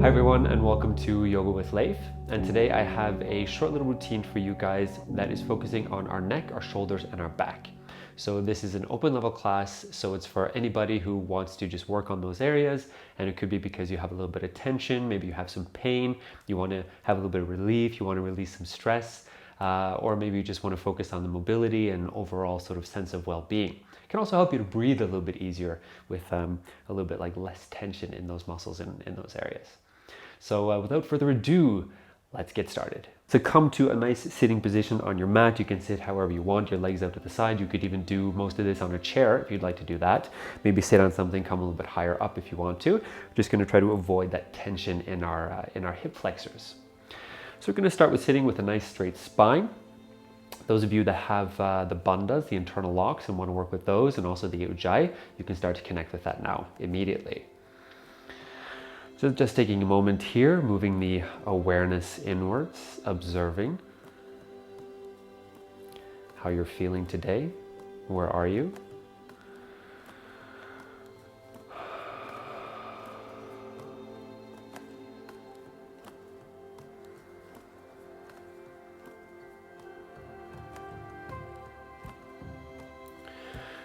Hi everyone, and welcome to Yoga with Leif. And today I have a short little routine for you guys that is focusing on our neck, our shoulders, and our back. So this is an open level class, so it's for anybody who wants to just work on those areas. And it could be because you have a little bit of tension, maybe you have some pain, you want to have a little bit of relief, you want to release some stress, or maybe you just want to focus on the mobility and overall sort of sense of well-being. It can also help you to breathe a little bit easier with a little bit like less tension in those muscles in those areas. So without further ado, let's get started. So come to a nice sitting position on your mat. You can sit however you want, your legs out to the side. You could even do most of this on a chair if you'd like to do that. Maybe sit on something, come a little bit higher up if you want to. We're just going to try to avoid that tension in our hip flexors. So we're going to start with sitting with a nice straight spine. Those of you that have the bandhas, the internal locks, and want to work with those, and also the ujjayi, you can start to connect with that now immediately. So just taking a moment here, moving the awareness inwards, observing how you're feeling today. Where are you?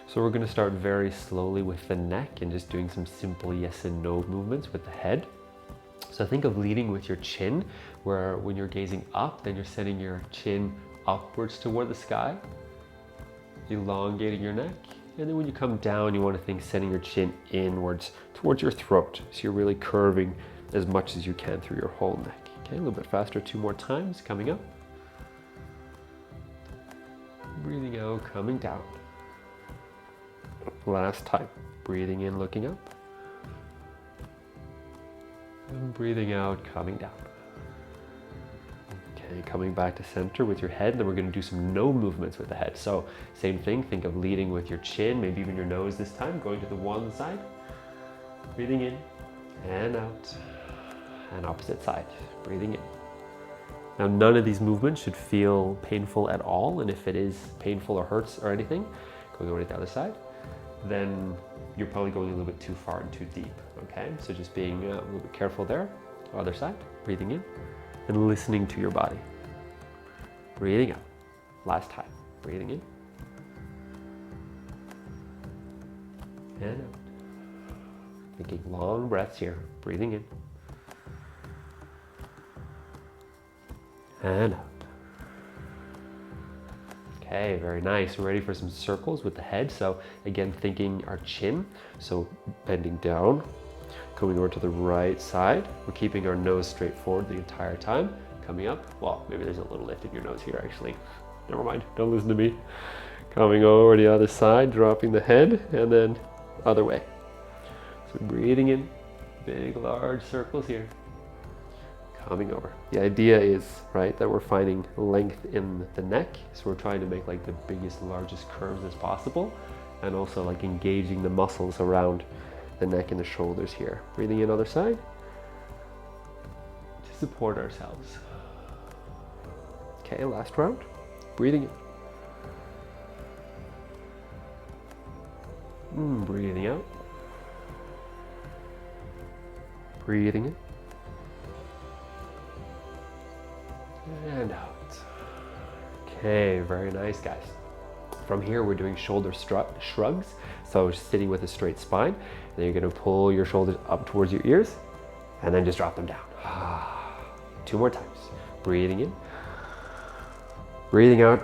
So we're going to start very slowly with the neck and just doing some simple yes and no movements with the head. So think of leading with your chin, where when you're gazing up, then you're sending your chin upwards toward the sky, elongating your neck. And then when you come down, you want to think sending your chin inwards towards your throat. So you're really curving as much as you can through your whole neck. Okay, a little bit faster, 2 more times, coming up. Breathing out, coming down. Last time, breathing in, looking up. And breathing out, coming down. Okay, coming back to center with your head. Then we're going to do some no movements with the head. So same thing, think of leading with your chin, maybe even your nose this time, going to the one side. Breathing in and out. And opposite side, breathing in. Now none of these movements should feel painful at all. And if it is painful or hurts or anything, going over to the other side, then you're probably going a little bit too far and too deep, okay? So just being a little bit careful there. Other side, breathing in and listening to your body. Breathing out. Last time, breathing in and out. Taking long breaths here, breathing in and out. Okay, very nice. We're ready for some circles with the head. So again, thinking our chin. So bending down, coming over to the right side. We're keeping our nose straight forward the entire time. Coming up. Well, maybe there's a little lift in your nose here actually. Never mind, don't listen to me. Coming over the other side, dropping the head, and then other way. So breathing in, big, large circles here. Coming over. The idea is, right, that we're finding length in the neck. So we're trying to make like the biggest, largest curves as possible. And also like engaging the muscles around the neck and the shoulders here. Breathing in other side to support ourselves. Okay, last round. Breathing in. Breathing out. Breathing in. And out. Okay, very nice, guys. From here, we're doing shoulder shrugs. So sitting with a straight spine. And then you're going to pull your shoulders up towards your ears and then just drop them down. 2 more times. Breathing in. Breathing out.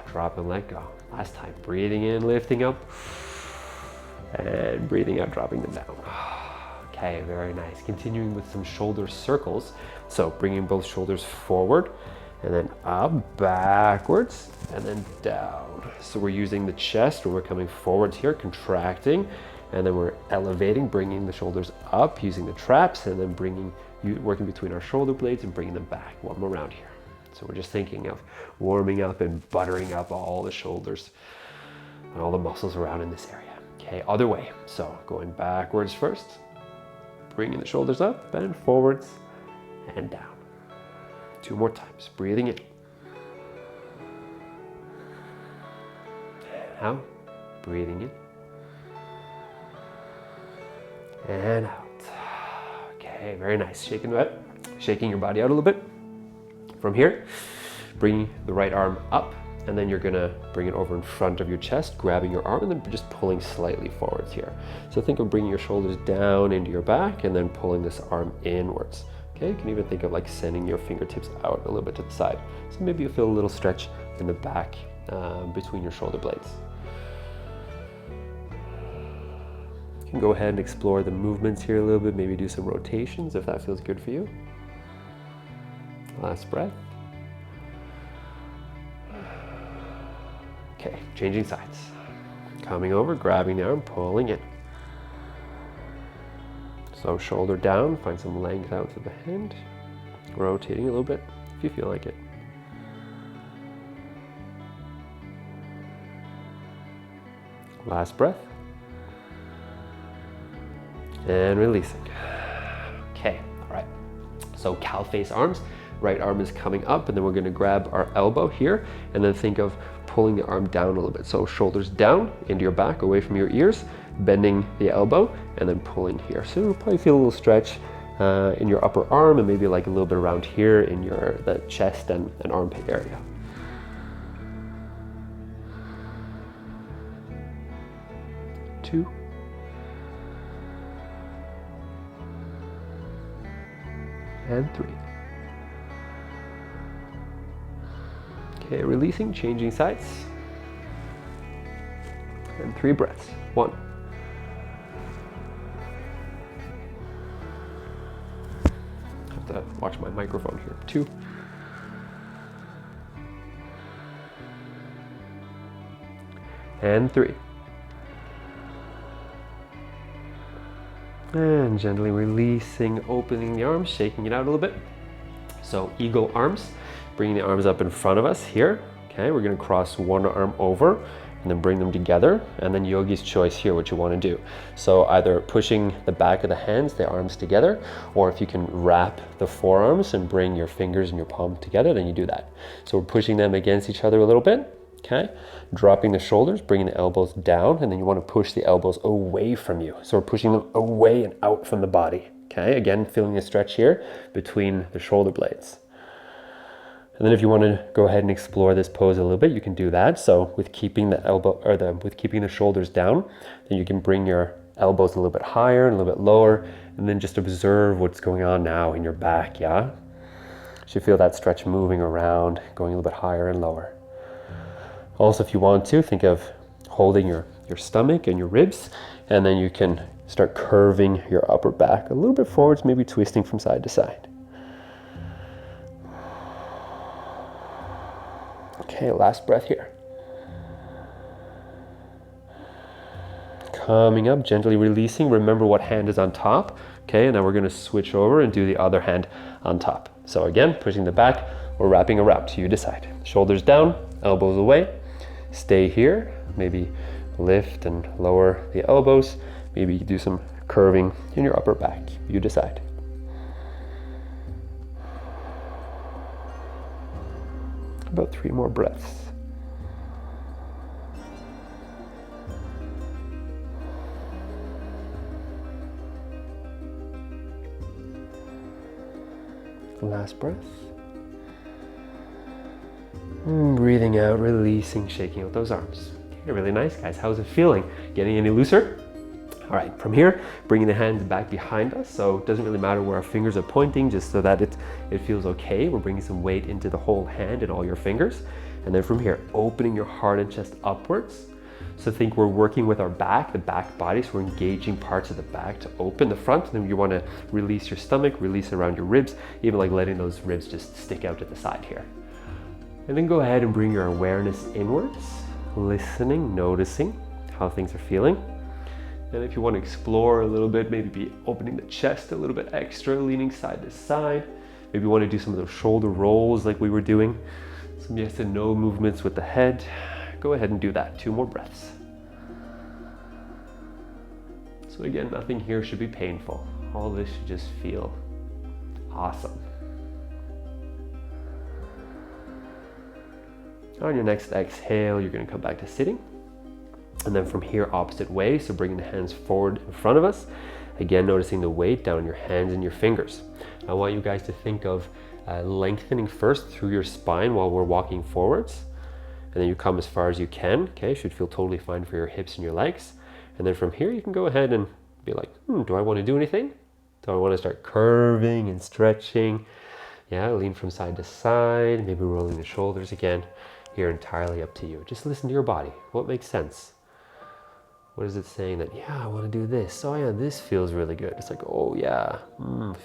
Drop and let go. Last time. Breathing in, lifting up. And breathing out, dropping them down. Okay, very nice. Continuing with some shoulder circles. So bringing both shoulders forward and then up, backwards, and then down. So we're using the chest, or we're coming forwards here, contracting, and then we're elevating, bringing the shoulders up, using the traps, and then working between our shoulder blades and bringing them back. One more round here. So we're just thinking of warming up and buttering up all the shoulders and all the muscles around in this area. Okay, other way. So going backwards first. Bringing the shoulders up and forwards and down. 2 more times. Breathing in. And out. Breathing in. And out. Okay. Okay, very nice. Shaking your body out a little bit. From here, bring the right arm up, and then you're gonna bring it over in front of your chest, grabbing your arm and then just pulling slightly forwards here. So think of bringing your shoulders down into your back and then pulling this arm inwards. Okay, you can even think of like sending your fingertips out a little bit to the side. So maybe you'll feel a little stretch in the back between your shoulder blades. You can go ahead and explore the movements here a little bit, maybe do some rotations if that feels good for you. Last breath. Okay, changing sides. Coming over, grabbing the arm, pulling in. So shoulder down, find some length out through the hand. Rotating a little bit if you feel like it. Last breath. And releasing. Okay, all right. So cow face arms. Right arm is coming up, and then we're going to grab our elbow here and then think of pulling the arm down a little bit. So shoulders down into your back, away from your ears, bending the elbow and then pulling here. So you'll probably feel a little stretch in your upper arm and maybe like a little bit around here in the chest and armpit area. Two. And three. Okay, releasing, changing sides. And 3 breaths. 1. Have to watch my microphone here. 2. And 3. And gently releasing, opening the arms, shaking it out a little bit. So eagle arms. Bringing the arms up in front of us here. Okay, we're gonna cross one arm over and then bring them together, and then yogi's choice here, what you wanna do. So either pushing the back of the hands, the arms together, or if you can wrap the forearms and bring your fingers and your palm together, then you do that. So we're pushing them against each other a little bit, okay? Dropping the shoulders, bringing the elbows down, and then you wanna push the elbows away from you. So we're pushing them away and out from the body, okay? Again, feeling a stretch here between the shoulder blades. And then if you want to go ahead and explore this pose a little bit, you can do that. So with keeping the with keeping the shoulders down, then you can bring your elbows a little bit higher and a little bit lower, and then just observe what's going on now in your back, yeah? So you feel that stretch moving around, going a little bit higher and lower. Also, if you want to, think of holding your stomach and your ribs, and then you can start curving your upper back a little bit forwards, maybe twisting from side to side. Okay, last breath here. Coming up, gently releasing. Remember what hand is on top. Okay, and now we're gonna switch over and do the other hand on top. So again, pushing the back or wrapping around, so you decide. Shoulders down, elbows away. Stay here, maybe lift and lower the elbows. Maybe do some curving in your upper back, you decide. About 3 more breaths. Last breath. And breathing out, releasing, shaking out those arms. Okay, really nice, guys. How's it feeling? Getting any looser? All right, from here, bringing the hands back behind us. So it doesn't really matter where our fingers are pointing, just so that it feels okay. We're bringing some weight into the whole hand and all your fingers. And then from here, opening your heart and chest upwards. So think we're working with our back, the back body, so we're engaging parts of the back to open the front. And then you want to release your stomach, release around your ribs, even like letting those ribs just stick out to the side here. And then go ahead and bring your awareness inwards, listening, noticing how things are feeling. And if you want to explore a little bit, maybe be opening the chest a little bit extra, leaning side to side. Maybe you want to do some of those shoulder rolls like we were doing. Some yes and no movements with the head. Go ahead and do that. 2 more breaths. So again, nothing here should be painful. All this should just feel awesome. On your next exhale, you're going to come back to sitting. And then from here, opposite way, so bringing the hands forward in front of us. Again, noticing the weight down in your hands and your fingers. I want you guys to think of lengthening first through your spine while we're walking forwards. And then you come as far as you can, okay? Should feel totally fine for your hips and your legs. And then from here, you can go ahead and be like, do I want to do anything? Do I want to start curving and stretching? Yeah, lean from side to side, maybe rolling the shoulders again. You're entirely up to you. Just listen to your body. What makes sense? What is it saying that, yeah, I want to do this. Oh yeah, this feels really good. It's like, oh yeah,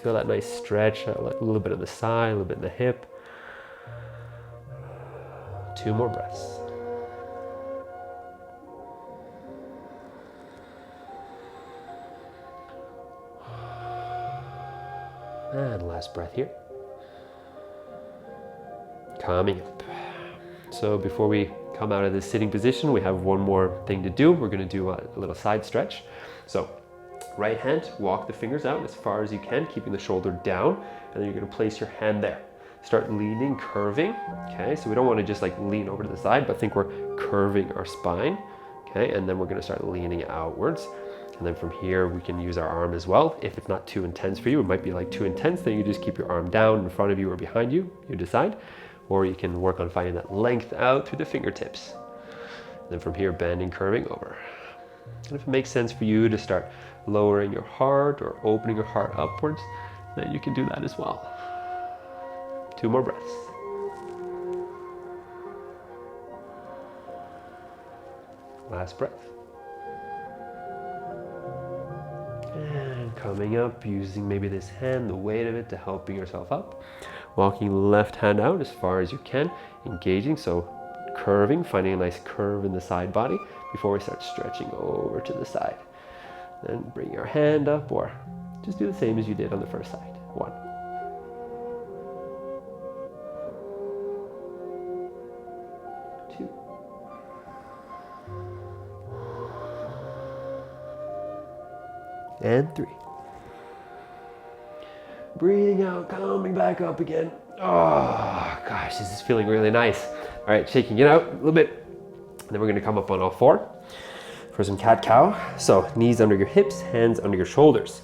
feel that nice stretch, a little bit of the side, a little bit in the hip. 2 more breaths. And last breath here. Coming up. So before we come out of this sitting position, we have one more thing to do. We're going to do a little side stretch. So right hand, walk the fingers out as far as you can, keeping the shoulder down, and then you're going to place your hand there. Start leaning, curving, okay? So we don't want to just like lean over to the side, but think we're curving our spine, okay? And then we're going to start leaning outwards. And then from here, we can use our arm as well. If it's not too intense for you, it might be like too intense, then you just keep your arm down in front of you or behind you, you decide. Or you can work on finding that length out through the fingertips. And then from here, bending, curving over. And if it makes sense for you to start lowering your heart or opening your heart upwards, then you can do that as well. 2 more breaths. Last breath. And coming up, using maybe this hand, the weight of it to help bring yourself up. Walking left hand out as far as you can, engaging, so curving, finding a nice curve in the side body before we start stretching over to the side. Then bring your hand up, or just do the same as you did on the first side. 1. 2. And 3. Breathing out, coming back up again. Oh gosh, this is feeling really nice. All right, shaking it out a little bit. And then we're gonna come up on all 4 for some cat-cow. So knees under your hips, hands under your shoulders.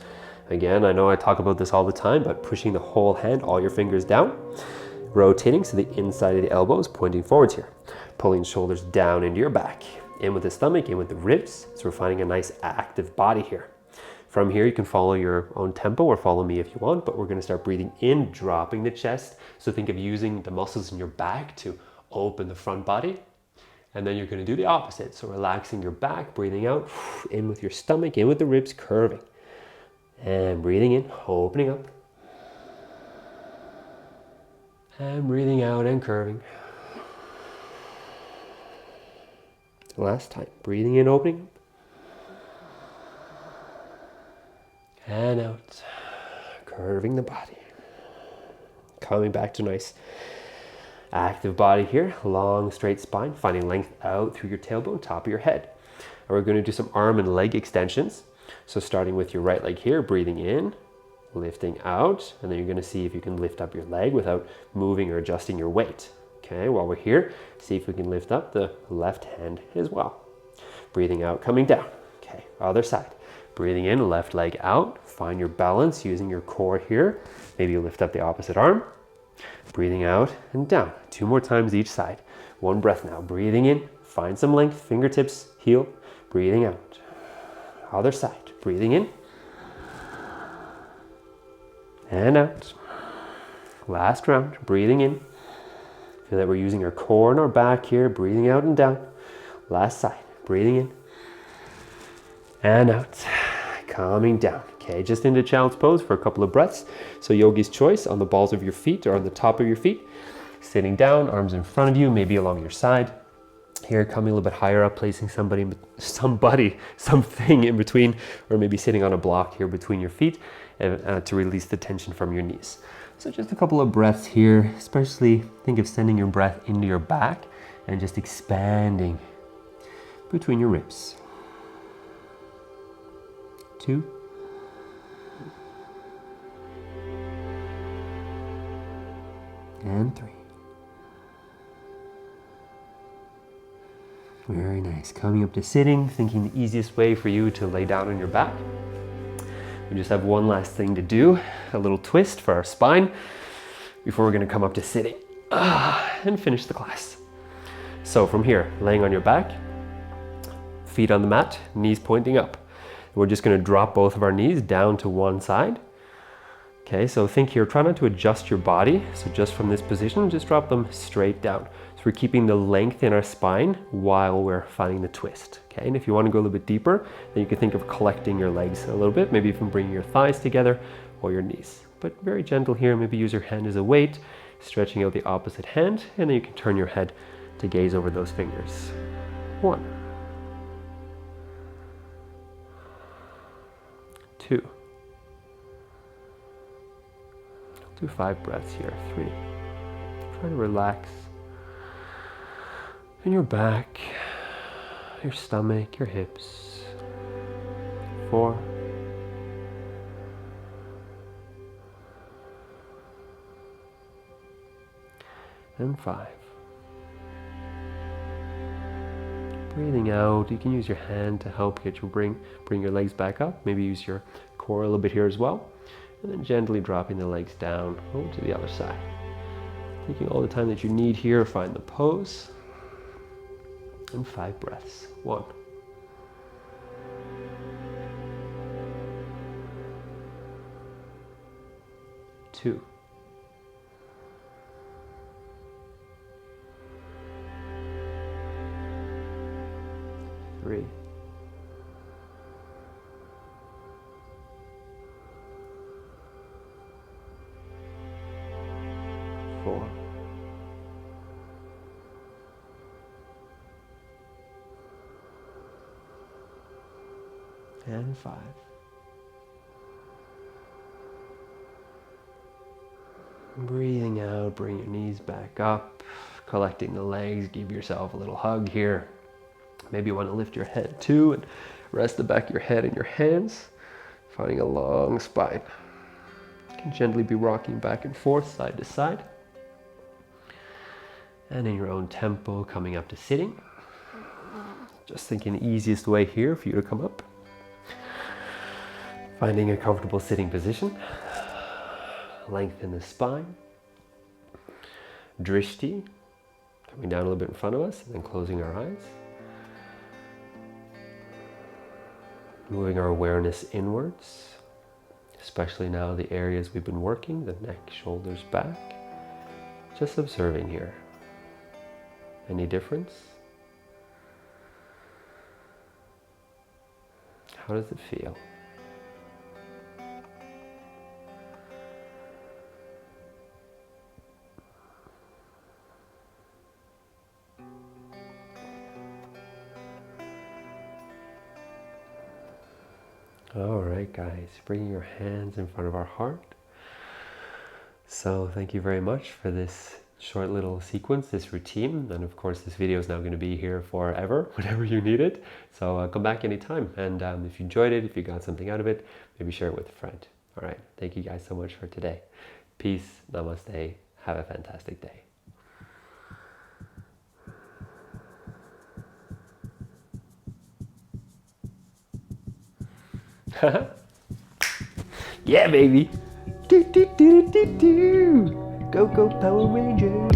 Again, I know I talk about this all the time, but pushing the whole hand, all your fingers down. Rotating so the inside of the elbows pointing forwards here. Pulling shoulders down into your back. In with the stomach, in with the ribs. So we're finding a nice active body here. From here, you can follow your own tempo or follow me if you want, but we're gonna start breathing in, dropping the chest. So think of using the muscles in your back to open the front body. And then you're gonna do the opposite. So relaxing your back, breathing out, in with your stomach, in with the ribs, curving. And breathing in, opening up. And breathing out and curving. Last time, breathing in, opening up. And out, curving the body. Coming back to nice active body here, long straight spine, finding length out through your tailbone, top of your head. And we're going to do some arm and leg extensions. So starting with your right leg here, breathing in, lifting out, and then you're going to see if you can lift up your leg without moving or adjusting your weight. Okay, while we're here, see if we can lift up the left hand as well. Breathing out, coming down. Okay, other side. Breathing in, left leg out. Find your balance using your core here. Maybe you lift up the opposite arm. Breathing out and down. 2 more times each side. 1 breath now. Breathing in, find some length, fingertips, heel. Breathing out. Other side. Breathing in. And out. Last round. Breathing in. Feel that we're using our core and our back here. Breathing out and down. Last side. Breathing in. And out. Calming down. Okay, just into child's pose for a couple of breaths. So yogi's choice, on the balls of your feet or on the top of your feet. Sitting down, arms in front of you, maybe along your side. Here, coming a little bit higher up, placing something in between, or maybe sitting on a block here between your feet to release the tension from your knees. So just a couple of breaths here, especially think of sending your breath into your back and just expanding between your ribs. 2. And 3. Very nice. Coming up to sitting, thinking the easiest way for you to lay down on your back. We just have one last thing to do, a little twist for our spine before we're gonna come up to sitting and finish the class. So from here, laying on your back, feet on the mat, knees pointing up. We're just gonna drop both of our knees down to one side. Okay, so think here, try not to adjust your body. So just from this position, just drop them straight down. So we're keeping the length in our spine while we're finding the twist. Okay, and if you want to go a little bit deeper, then you can think of collecting your legs a little bit, maybe even bringing your thighs together or your knees. But very gentle here, maybe use your hand as a weight, stretching out the opposite hand, and then you can turn your head to gaze over those fingers. 1, 2, do 5 breaths here. 3. Try to relax in your back, your stomach, your hips. 4. And 5. Breathing out, you can use your hand to help get you bring your legs back up. Maybe use your core a little bit here as well. And then gently dropping the legs down over to the other side. Taking all the time that you need here, find the pose. And 5 breaths. 1. 2. 3. 4. And 5. Breathing out, bring your knees back up, collecting the legs, give yourself a little hug here. Maybe you want to lift your head too and rest the back of your head in your hands, finding a long spine. You can gently be rocking back and forth, side to side. And in your own tempo, coming up to sitting. Just thinking the easiest way here for you to come up. Finding a comfortable sitting position. Lengthen the spine. Drishti, coming down a little bit in front of us and then closing our eyes. Moving our awareness inwards, especially now the areas we've been working, the neck, shoulders, back. Just observing here. Any difference? How does it feel? All right, guys, bringing your hands in front of our heart. So thank you very much for this short little sequence, this routine. And of course, this video is now going to be here forever, whenever you need it. So come back anytime. And if you enjoyed it, if you got something out of it, maybe share it with a friend. All right. Thank you guys so much for today. Peace. Namaste. Have a fantastic day. Yeah, baby. Do, do, do, do, do. Go, go, Power Ranger.